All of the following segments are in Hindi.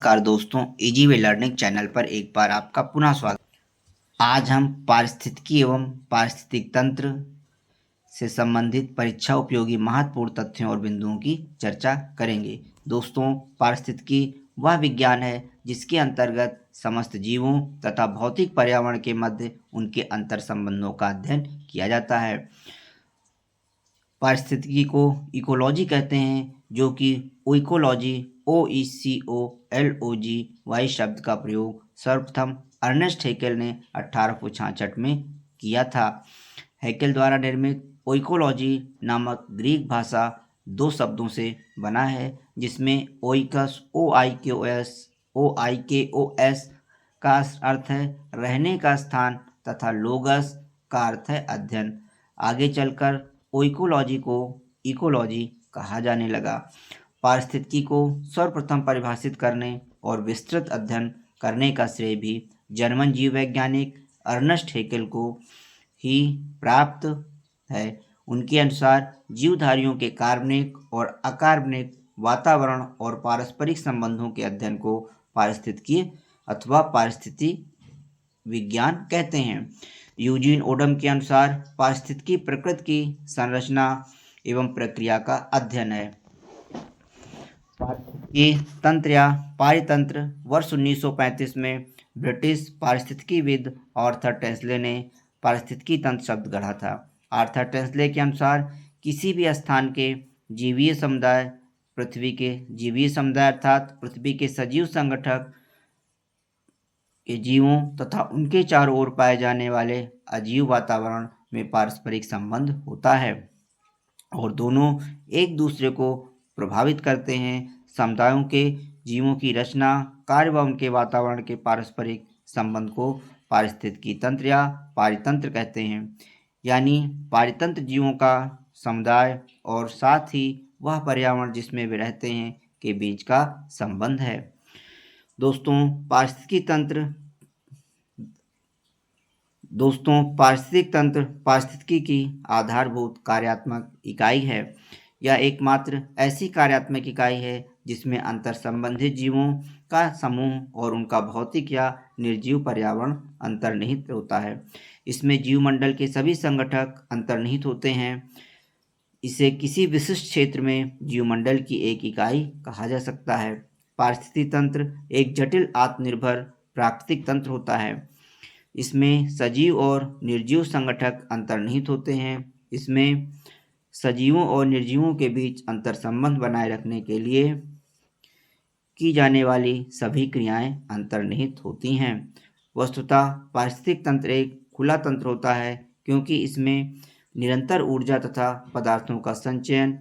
नमस्कार दोस्तों, इजी वे लर्निंग चैनल पर एक बार आपका पुनः स्वागत। आज हम पारिस्थितिकी एवं पारिस्थितिक तंत्र से संबंधित परीक्षा उपयोगी महत्वपूर्ण तथ्यों और बिंदुओं की चर्चा करेंगे। दोस्तों, पारिस्थितिकी वह विज्ञान है जिसके अंतर्गत समस्त जीवों तथा भौतिक पर्यावरण के मध्य उनके अंतर संबंधों का अध्ययन किया जाता है। पारिस्थितिकी को इकोलॉजी कहते हैं, जो कि इकोलॉजी OECOLOG वाई शब्द का प्रयोग सर्वप्रथम अर्नेस्ट हेकेल ने 1866 में किया था। हेकेल द्वारा निर्मित इकोलॉजी नामक ग्रीक भाषा दो शब्दों से बना है, जिसमें ओइकस OIKOS का अर्थ है रहने का स्थान तथा लोगस का अर्थ है अध्ययन। आगे चलकर इकोलॉजी को इकोलॉजी कहा जाने लगा। पारिस्थितिकी को सर्वप्रथम परिभाषित करने और विस्तृत अध्ययन करने का श्रेय भी जर्मन जीव वैज्ञानिक अर्नेस्ट हेकेल को ही प्राप्त है। उनके अनुसार जीवधारियों के कार्बनिक और अकार्बनिक वातावरण और पारस्परिक संबंधों के अध्ययन को पारिस्थितिकी अथवा पारिस्थिति विज्ञान कहते हैं। यूजीन ओडम के अनुसार पारिस्थितिकी प्रकृति की संरचना एवं प्रक्रिया का अध्ययन है। पारिस्थितिकी तंत्र या पारितंत्र वर्ष 1935 में ब्रिटिश पारिस्थितिकीविद आर्थर टेस्ले ने पारिस्थितिकी तंत्र शब्द गढ़ा था। आर्थर टेस्ले के अनुसार किसी भी स्थान के जीवीय समुदाय पृथ्वी के जीवीय समुदाय अर्थात पृथ्वी के सजीव संगठक के जीवों तथा उनके चारों ओर पाए जाने वाले अजीव वातावरण में पारस्परिक संबंध होता है और दोनों एक दूसरे को प्रभावित करते हैं। समुदायों के जीवों की रचना, कार्य व उनके वातावरण के पारस्परिक संबंध को पारिस्थितिकी तंत्र या पारितंत्र कहते हैं। यानी पारितंत्र जीवों का समुदाय और साथ ही वह पर्यावरण जिसमें वे रहते हैं के बीच का संबंध है। दोस्तों, पारिस्थितिक तंत्र पारिस्थितिकी की आधारभूत कार्यात्मक इकाई है। यह एकमात्र ऐसी कार्यात्मक इकाई है जिसमें अंतर संबंधित जीवों का समूह और उनका भौतिक या निर्जीव पर्यावरण अंतर्निहित होता है। इसमें जीवमंडल के सभी संगठक अंतर्निहित होते हैं। इसे किसी विशिष्ट क्षेत्र में जीवमंडल की एक इकाई कहा जा सकता है। पारिस्थितिक तंत्र एक जटिल आत्मनिर्भर प्राकृतिक तंत्र होता है। इसमें सजीव और निर्जीव संगठक अंतर्निहित होते हैं। इसमें सजीवों और निर्जीवों के बीच अंतर संबंध बनाए रखने के लिए की जाने वाली सभी क्रियाएं अंतर्निहित होती हैं। वस्तुतः पारिस्थितिक तंत्र एक खुला तंत्र होता है, क्योंकि इसमें निरंतर ऊर्जा तथा पदार्थों का संचयन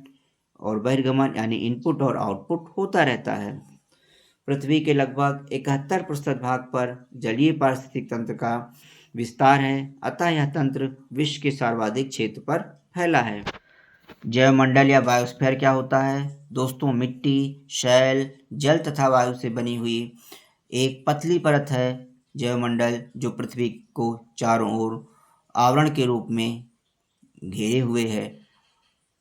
और बहिर्गमन यानी इनपुट और आउटपुट होता रहता है। पृथ्वी के लगभग 71% भाग पर जलीय पारिस्थितिक तंत्र का विस्तार है, अतः यह तंत्र विश्व के सर्वाधिक क्षेत्र पर फैला है। जैवमंडल या बायोस्फीयर क्या होता है? दोस्तों, मिट्टी, शैल, जल तथा वायु से बनी हुई एक पतली परत है जैवमंडल, जो पृथ्वी को चारों ओर आवरण के रूप में घेरे हुए है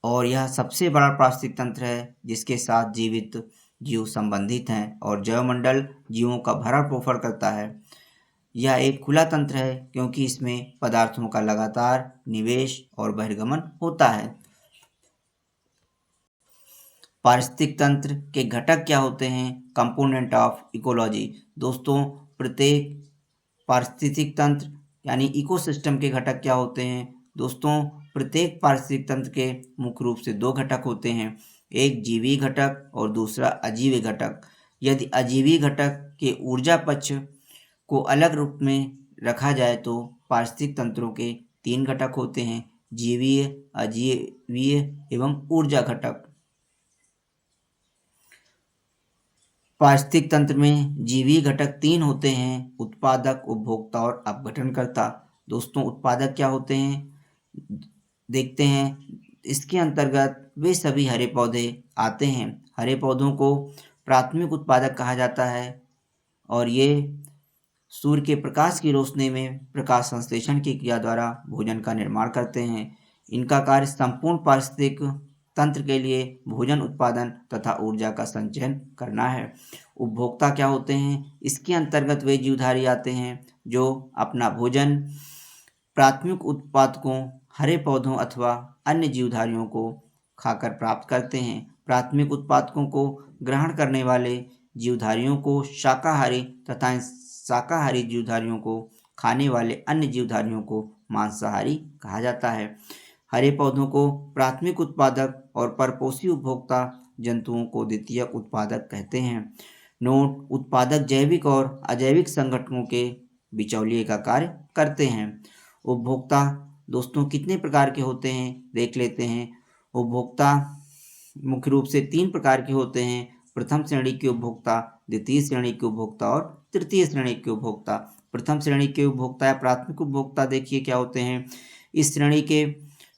और यह सबसे बड़ा पारिस्थितिक तंत्र है जिसके साथ जीवित जीव संबंधित हैं और जैवमंडल जीवों का भरण पोषण करता है। यह एक खुला तंत्र है क्योंकि इसमें पदार्थों का लगातार निवेश और बहिर्गमन होता है। पारिस्थितिक तंत्र के घटक क्या होते हैं? Component of ecology. दोस्तों, प्रत्येक पारिस्थितिक तंत्र यानी इकोसिस्टम के घटक क्या होते हैं? दोस्तों, प्रत्येक पारिस्थितिक तंत्र के मुख्य रूप से दो घटक होते हैं, एक जीवी घटक और दूसरा अजीवी घटक। यदि अजीवी घटक के ऊर्जा पक्ष को अलग रूप में रखा जाए तो पारिस्थितिक तंत्रों के तीन घटक होते हैं, जीवीय, अजीवीय एवं ऊर्जा घटक। पारिस्थितिक तंत्र में जीवी घटक तीन होते हैं, उत्पादक, उपभोक्ता और अपघटनकर्ता। दोस्तों, उत्पादक क्या होते हैं देखते हैं। इसके अंतर्गत वे सभी हरे पौधे आते हैं। हरे पौधों को प्राथमिक उत्पादक कहा जाता है और ये सूर्य के प्रकाश की रोशनी में प्रकाश संश्लेषण की क्रिया द्वारा भोजन का निर्माण करते हैं। इनका कार्य संपूर्ण पारिस्थितिक तंत्र के लिए भोजन उत्पादन तथा ऊर्जा का संचयन करना है। उपभोक्ता क्या होते हैं? इसके अंतर्गत वे जीवधारी आते हैं जो अपना भोजन प्राथमिक उत्पादकों, हरे पौधों अथवा अन्य जीवधारियों को खाकर प्राप्त करते हैं। प्राथमिक उत्पादकों को ग्रहण करने वाले जीवधारियों को शाकाहारी तथा शाकाहारी जीवधारियों को खाने वाले अन्य जीवधारियों को मांसाहारी कहा जाता है। हरे पौधों को प्राथमिक उत्पादक और परपोषी उपभोक्ता जंतुओं को द्वितीयक उत्पादक कहते हैं। नोट: उत्पादक जैविक और अजैविक संगठनों के बिचौलिए का कार्य करते हैं। उपभोक्ता दोस्तों कितने प्रकार के होते हैं देख लेते हैं। उपभोक्ता मुख्य रूप से 3 प्रकार के होते हैं: प्रथम श्रेणी के उपभोक्ता, द्वितीय श्रेणी के उपभोक्ता और तृतीय श्रेणी के उपभोक्ता। प्रथम श्रेणी के उपभोक्ता या प्राथमिक उपभोक्ता देखिए क्या होते हैं। इस श्रेणी के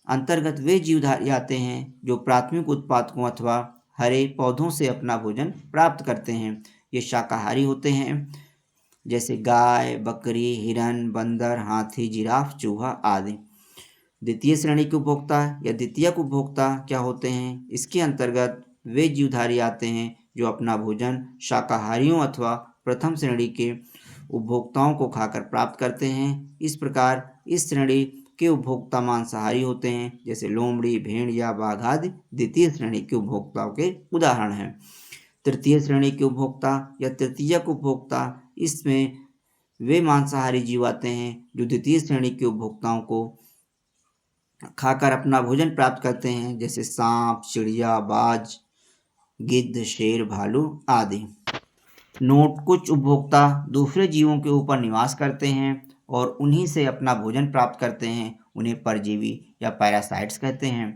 अंतर्गत वे जीवधारी आते हैं जो प्राथमिक उत्पादकों अथवा हरे पौधों से अपना भोजन प्राप्त करते हैं। ये शाकाहारी होते हैं जैसे गाय, बकरी, हिरन, बंदर, हाथी, जिराफ, चूहा आदि। द्वितीय श्रेणी के उपभोक्ता या द्वितीयक उपभोक्ता क्या होते हैं? इसके अंतर्गत वे जीवधारी आते हैं जो अपना भोजन शाकाहारियों अथवा प्रथम श्रेणी के उपभोक्ताओं को खाकर प्राप्त करते हैं। इस प्रकार इस श्रेणी के उपभोक्ता मांसाहारी होते हैं जैसे लोमड़ी, भेड़ या बाघ आदि द्वितीय श्रेणी के उपभोक्ताओं के उदाहरण हैं। तृतीय श्रेणी के उपभोक्ता या तृतीयक उपभोक्ता, इसमें वे मांसाहारी जीव आते हैं जो द्वितीय श्रेणी के उपभोक्ताओं को खाकर अपना भोजन प्राप्त करते हैं जैसे सांप, चिड़िया, बाज, गिद्ध, शेर, भालू आदि। नोट: कुछ उपभोक्ता दूसरे जीवों के ऊपर निवास करते हैं और उन्हीं से अपना भोजन प्राप्त करते हैं। उन्हें परजीवी या पैरासाइट्स कहते हैं।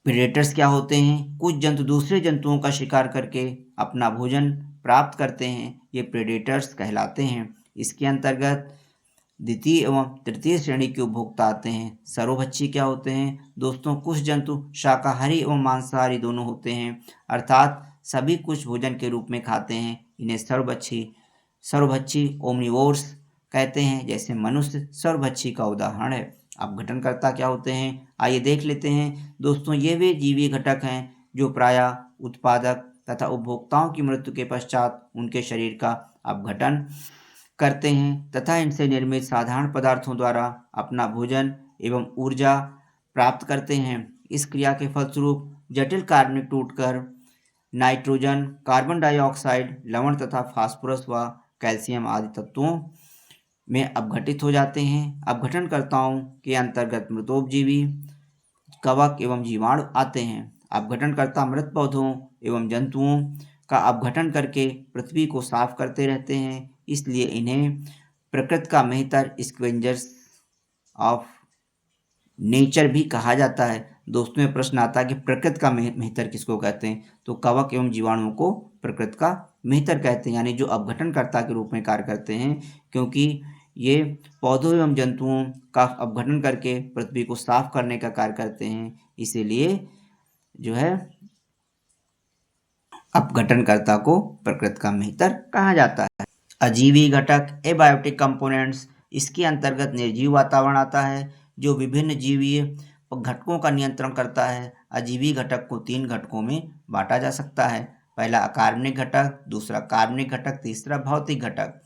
प्रेडेटर्स क्या होते हैं? कुछ जंतु दूसरे जंतुओं का शिकार करके अपना भोजन प्राप्त करते हैं। ये प्रेडेटर्स कहलाते हैं। इसके अंतर्गत द्वितीय एवं तृतीय श्रेणी के उपभोक्ता आते हैं। सर्वभक्षी क्या होते हैं? दोस्तों कुछ जंतु शाकाहारी एवं मांसाहारी दोनों होते हैं, अर्थात सभी कुछ भोजन के रूप में खाते हैं। इन्हें सर्वभक्षी ओमनिवोर्स कहते हैं। जैसे मनुष्य सर्वभक्षी का उदाहरण है। अपघटनकर्ता क्या होते हैं? आइए देख लेते हैं। दोस्तों ये वे जीवीय घटक हैं जो प्रायः उत्पादक तथा उपभोक्ताओं की मृत्यु के पश्चात उनके शरीर का अपघटन करते हैं तथा इनसे निर्मित साधारण पदार्थों द्वारा अपना भोजन एवं ऊर्जा प्राप्त करते हैं। इस क्रिया के फलस्वरूप जटिल कार्बनिक टूटकर नाइट्रोजन, कार्बन डाइऑक्साइड, लवण तथा फास्फोरस व कैल्शियम आदि तत्वों में अपघटित हो जाते हैं। अपघटनकर्ताओं के अंतर्गत मृतोपजीवी, कवक एवं जीवाणु आते हैं। अपघटनकर्ता मृत पौधों एवं जंतुओं का अपघटन करके पृथ्वी को साफ करते रहते हैं, इसलिए इन्हें प्रकृति का मेहतर स्कैवेंजर्स ऑफ नेचर भी कहा जाता है। दोस्तों में प्रश्न आता है कि प्रकृति का मेहतर किसको कहते हैं? तो कवक एवं जीवाणुओं को प्रकृति का मेहतर कहते हैं, यानी जो अपघटनकर्ता के रूप में कार्य करते हैं, क्योंकि ये पौधों एवं जंतुओं का अपघटन करके पृथ्वी को साफ करने का कार्य करते हैं, इसीलिए जो है अपघटनकर्ता को प्रकृति का मेहतर कहा जाता है। अजीवी घटक एबायोटिक कंपोनेंट्स, इसके अंतर्गत निर्जीव वातावरण आता है जो विभिन्न जीवीय घटकों का नियंत्रण करता है। अजीवी घटक को 3 घटकों में बांटा जा सकता है। पहला अकार्बनिक घटक, दूसरा कार्बनिक घटक, तीसरा भौतिक घटक।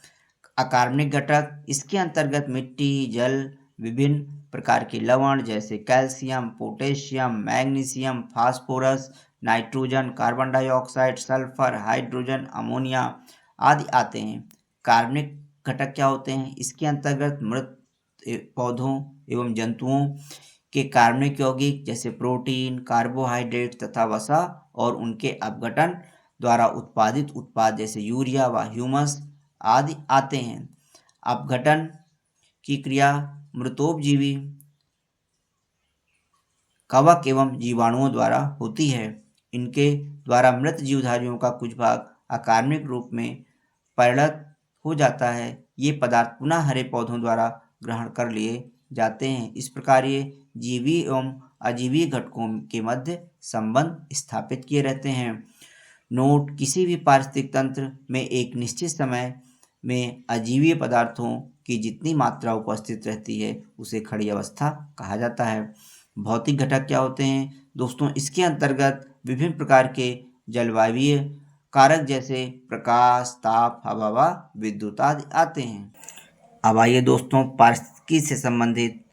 अकार्बनिक घटक, इसके अंतर्गत मिट्टी, जल, विभिन्न प्रकार के लवण जैसे calcium, potassium, magnesium, phosphorus, nitrogen, carbon dioxide, sulphur, hydrogen, ammonia आदि आते हैं। कार्बनिक घटक क्या होते हैं? इसके अंतर्गत मृत पौधों एवं जंतुओं के कार्बनिक यौगिक जैसे प्रोटीन, कार्बोहाइड्रेट तथा वसा और उनके अपघटन द्वारा उत्पादित उत्पाद जैसे यूरिया व ह्यूमस आदि आते हैं। अपघटन की क्रिया मृतोपजीवी कवक एवं जीवाणुओं द्वारा होती है। इनके द्वारा मृत जीवधारियों का कुछ भाग अकार्बनिक रूप में परिणत हो जाता है। ये पदार्थ पुनः हरे पौधों द्वारा ग्रहण कर लिए जाते हैं। इस प्रकार ये जीवी एवं अजीवी घटकों के मध्य संबंध स्थापित किए रहते हैं। नोट: किसी भी पारिस्थितिक तंत्र में एक निश्चित समय में अजीवीय पदार्थों की जितनी मात्रा उपस्थित रहती है उसे खड़ी अवस्था कहा जाता है। भौतिक घटक क्या होते हैं दोस्तों? इसके अंतर्गत विभिन्न प्रकार के जलवायु कारक जैसे प्रकाश, ताप, हवा व विद्युत आदि आते हैं। अब आइए दोस्तों, पारिस्थितिकी से संबंधित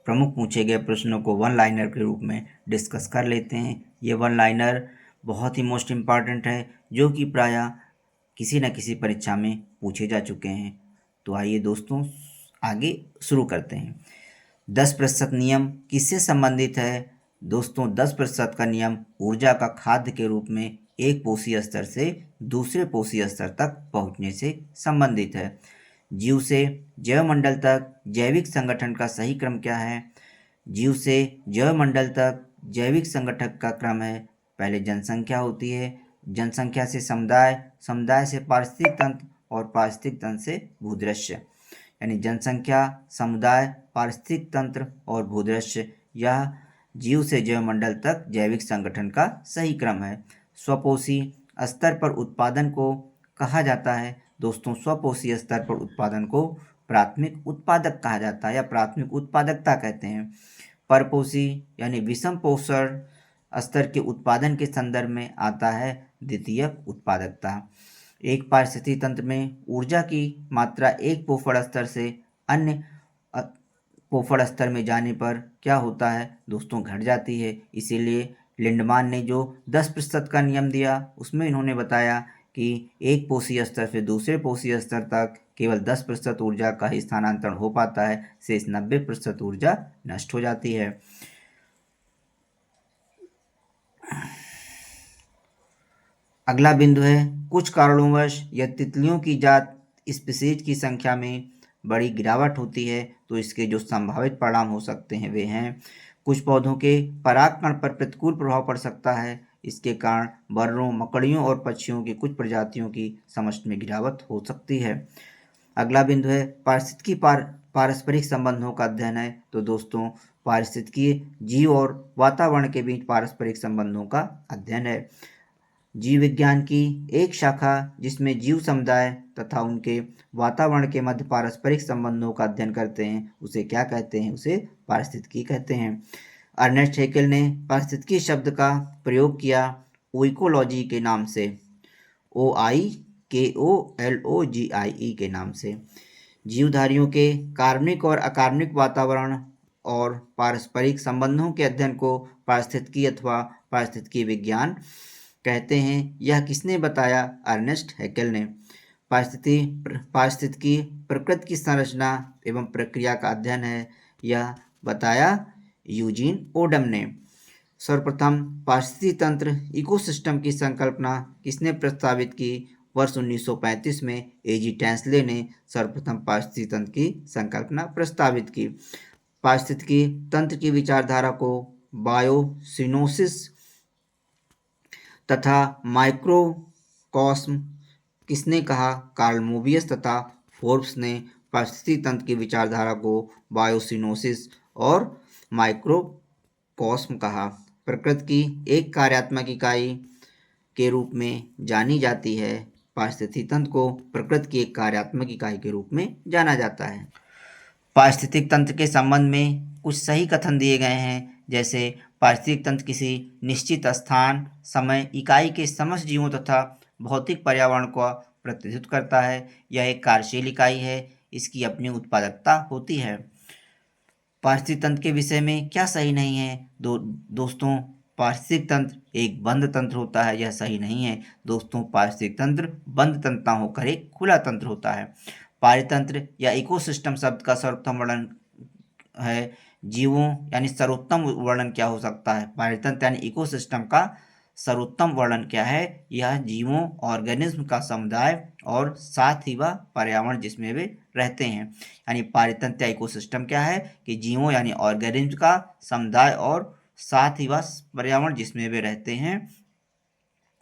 प्रमुख पूछे गए प्रश्नों को वन लाइनर के रूप में डिस्कस कर लेते हैं। ये वन लाइनर बहुत ही मोस्ट इम्पॉर्टेंट है, जो कि प्रायः किसी न किसी परीक्षा में पूछे जा चुके हैं। तो आइए दोस्तों आगे शुरू करते हैं। 10% नियम किससे संबंधित है दोस्तों? 10% का नियम ऊर्जा का खाद्य के रूप में एक पोषी स्तर से दूसरे पोषी स्तर तक पहुंचने से संबंधित है। जीव से जैवमंडल तक जैविक संगठन का सही क्रम क्या है? जीव से जैवमंडल तक जैविक संगठन का क्रम है, पहले जनसंख्या होती है, जनसंख्या से समुदाय, समुदाय से पारिस्थितिक तंत्र और पारिस्थितिक तंत्र से भूदृश्य। यानी जनसंख्या, समुदाय, पारिस्थितिक तंत्र और भूदृश्य, यह जीव से जैवमंडल तक जैविक संगठन का सही क्रम है। स्वपोषी स्तर पर उत्पादन को कहा जाता है दोस्तों? स्वपोषी स्तर पर उत्पादन को प्राथमिक उत्पादक कहा जाता है या प्राथमिक उत्पादकता कहते हैं। परपोषी यानी विषम पोषण स्तर के उत्पादन के संदर्भ में आता है द्वितीयक उत्पादकता। एक पारिस्थितिकी तंत्र में ऊर्जा की मात्रा एक पोषण स्तर से अन्य पोषण स्तर में जाने पर क्या होता है दोस्तों? घट जाती है। इसीलिए लिंडमान ने जो 10% का नियम दिया उसमें इन्होंने बताया कि एक पोषी स्तर से दूसरे पोषी स्तर तक केवल 10% ऊर्जा का ही स्थानांतरण हो पाता है, शेष 90% ऊर्जा नष्ट हो जाती है। अगला बिंदु है, कुछ कारणोंवश यह तितलियों की जात स्पीशीज की संख्या में बड़ी गिरावट होती है, तो इसके जो संभावित परिणाम हो सकते हैं वे हैं, कुछ पौधों के परागकण पर प्रतिकूल प्रभाव पड़ सकता है। इसके कारण बर्रों, मकड़ियों और पक्षियों की कुछ प्रजातियों की समष्टि में गिरावट हो सकती है। अगला बिंदु है पारिस्थितिकी पारस्परिक संबंधों का अध्ययन है। तो दोस्तों पारिस्थितिकी जीव और वातावरण के बीच पारस्परिक संबंधों का अध्ययन है। जीव विज्ञान की एक शाखा जिसमें जीव समुदाय तथा उनके वातावरण के मध्य पारस्परिक संबंधों का अध्ययन करते हैं उसे क्या कहते हैं? उसे पारिस्थितिकी कहते हैं। अर्नेस्ट हैकेल ने पारिस्थितिकी शब्द का प्रयोग किया ओइकोलॉजी के नाम से, OIKOLOGIE के नाम से। जीवधारियों के कार्बनिक और अकार्बनिक वातावरण और पारस्परिक संबंधों के अध्ययन को पारिस्थितिकी अथवा पारिस्थितिकी विज्ञान कहते हैं। यह किसने बताया? अर्नेस्ट हैकेल ने। पारिस्थितिकी प्रकृति की संरचना एवं प्रक्रिया का अध्ययन है, यह बताया यूजीन ओडम ने। सर्वप्रथम पारिस्थितिकी तंत्र इकोसिस्टम की संकल्पना किसने प्रस्तावित की? वर्ष 1935 में एजी टैंसले ने सर्वप्रथम पारिस्थितिकी तंत्र की संकल्पना प्रस्तावित की। पारिस्थितिकी तंत्र की विचारधारा को बायोसिनोसिस तथा माइक्रोकॉस्म किसने कहा? कार्ल मोबियस तथा फोर्ब्स ने पारिस्थितिकी तंत्र की विचारधारा को बायोसिनोसिस और माइक्रोकॉस्म कहा। प्रकृति की एक कार्यात्मक इकाई के रूप में जानी जाती है। पारिस्थितिकी तंत्र को प्रकृति की एक कार्यात्मक इकाई के रूप में जाना जाता है। पारिस्थितिक तंत्र के संबंध में कुछ सही कथन दिए गए हैं, जैसे पारिस्थितिक तंत्र किसी निश्चित स्थान, समय, इकाई के समस्त जीवों तथा भौतिक पर्यावरण को प्रतिनिधित्व करता है। यह एक कार्यशील इकाई है, इसकी अपनी उत्पादकता होती है। पारिस्थितिक तंत्र के विषय में क्या सही नहीं है? दोस्तों पारिस्थितिक तंत्र एक बंद तंत्र होता है, यह सही नहीं है दोस्तों। पारिस्थितिक तंत्र बंद तंत्र ना होकर एक खुला तंत्र होता है। पारितंत्र या इकोसिस्टम शब्द का सर्वोत्तम वर्णन है जीवों, यानी सर्वोत्तम वर्णन क्या हो सकता है? पारितंत्र यानी इकोसिस्टम का सर्वोत्तम वर्णन क्या है? यह जीवों, ऑर्गेनिज्म का समुदाय और साथ ही वह पर्यावरण जिसमें वे रहते हैं। यानी पारितंत्र या इकोसिस्टम क्या है कि जीवों यानी ऑर्गेनिज्म का समुदाय और साथ ही वह पर्यावरण जिसमें वे रहते हैं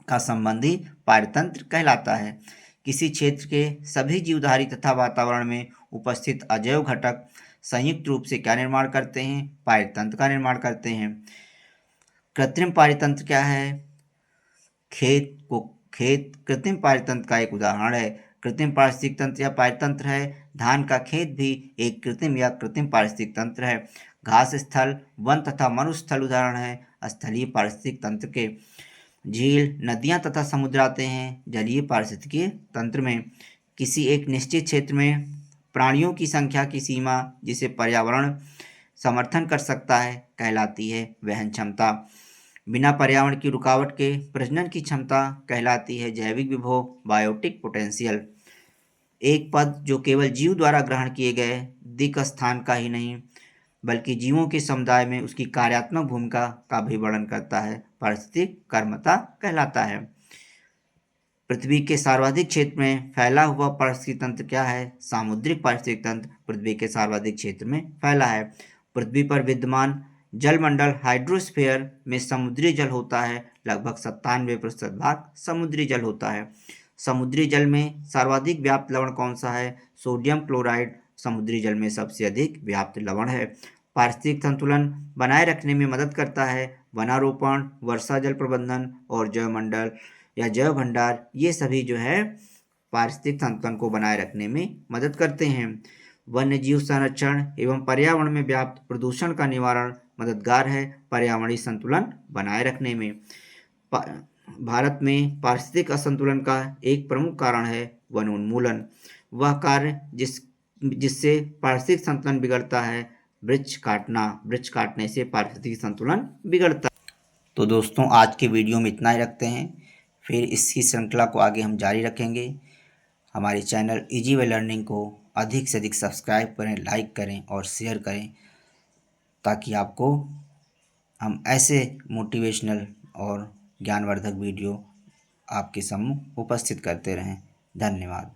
का संबंधी पारितंत्र कहलाता है। किसी क्षेत्र के सभी जीवधारी तथा वातावरण में उपस्थित अजैव घटक संयुक्त रूप से क्या निर्माण करते हैं? पारितंत्र का निर्माण करते हैं। कृत्रिम पारितंत्र क्या है? खेत कृत्रिम पारितंत्र का एक उदाहरण है। कृत्रिम पारिस्थितिक तंत्र या पारितंत्र है। धान का खेत भी एक कृत्रिम या कृत्रिम पारिस्थितिक तंत्र है। घास स्थल, वन तथा मरुस्थल उदाहरण है स्थलीय पारिस्थितिक तंत्र के। झील, नदियां तथा समुद्र आते हैं जलीय पारिस्थितिकी तंत्र में। किसी एक निश्चित क्षेत्र में प्राणियों की संख्या की सीमा जिसे पर्यावरण समर्थन कर सकता है कहलाती है वहन क्षमता। बिना पर्यावरण की रुकावट के प्रजनन की क्षमता कहलाती है जैविक विभव, बायोटिक पोटेंशियल। एक पद जो केवल जीव द्वारा ग्रहण किए गए दिक् स्थान का ही नहीं बल्कि जीवों के समुदाय में उसकी कार्यात्मक भूमिका का भी वर्णन करता है पारिस्थितिक कर्मता कहलाता है। पृथ्वी के सर्वाधिक क्षेत्र में फैला हुआ पारिस्थितिक तंत्र क्या है? सामुद्रिक पारिस्थितिक तंत्र पृथ्वी के सर्वाधिक क्षेत्र में फैला है। पृथ्वी पर विद्यमान जलमंडल हाइड्रोस्फीयर में समुद्री जल होता है, लगभग 97% भाग समुद्री जल होता है। समुद्री जल में सर्वाधिक व्याप्त लवण कौन सा है? सोडियम क्लोराइड समुद्री जल में सबसे अधिक व्याप्त लवण है। पारिस्थितिक संतुलन बनाए रखने में मदद करता है वनारोपण, वर्षा जल प्रबंधन और जैवमंडल या जैव भंडार, ये सभी जो है पारिस्थितिक संतुलन को बनाए रखने में मदद करते हैं। वन्य जीव संरक्षण एवं पर्यावरण में व्याप्त प्रदूषण का निवारण मददगार है पर्यावरणीय संतुलन बनाए रखने में। भारत में पारिस्थितिक असंतुलन का एक प्रमुख कारण है वन उन्मूलन। वह कार्य जिससे पारिस्थितिक संतुलन बिगड़ता है वृक्ष काटना। वृक्ष काटने से पारिस्थितिक संतुलन बिगड़ता है। तो दोस्तों आज के वीडियो में इतना ही रखते हैं, फिर इसकी श्रृंखला को आगे हम जारी रखेंगे। हमारे चैनल इजी वे लर्निंग को अधिक से अधिक सब्सक्राइब करें, लाइक करें और शेयर करें ताकि आपको हम ऐसे मोटिवेशनल और ज्ञानवर्धक वीडियो आपके सम्मुख उपस्थित करते रहें। धन्यवाद।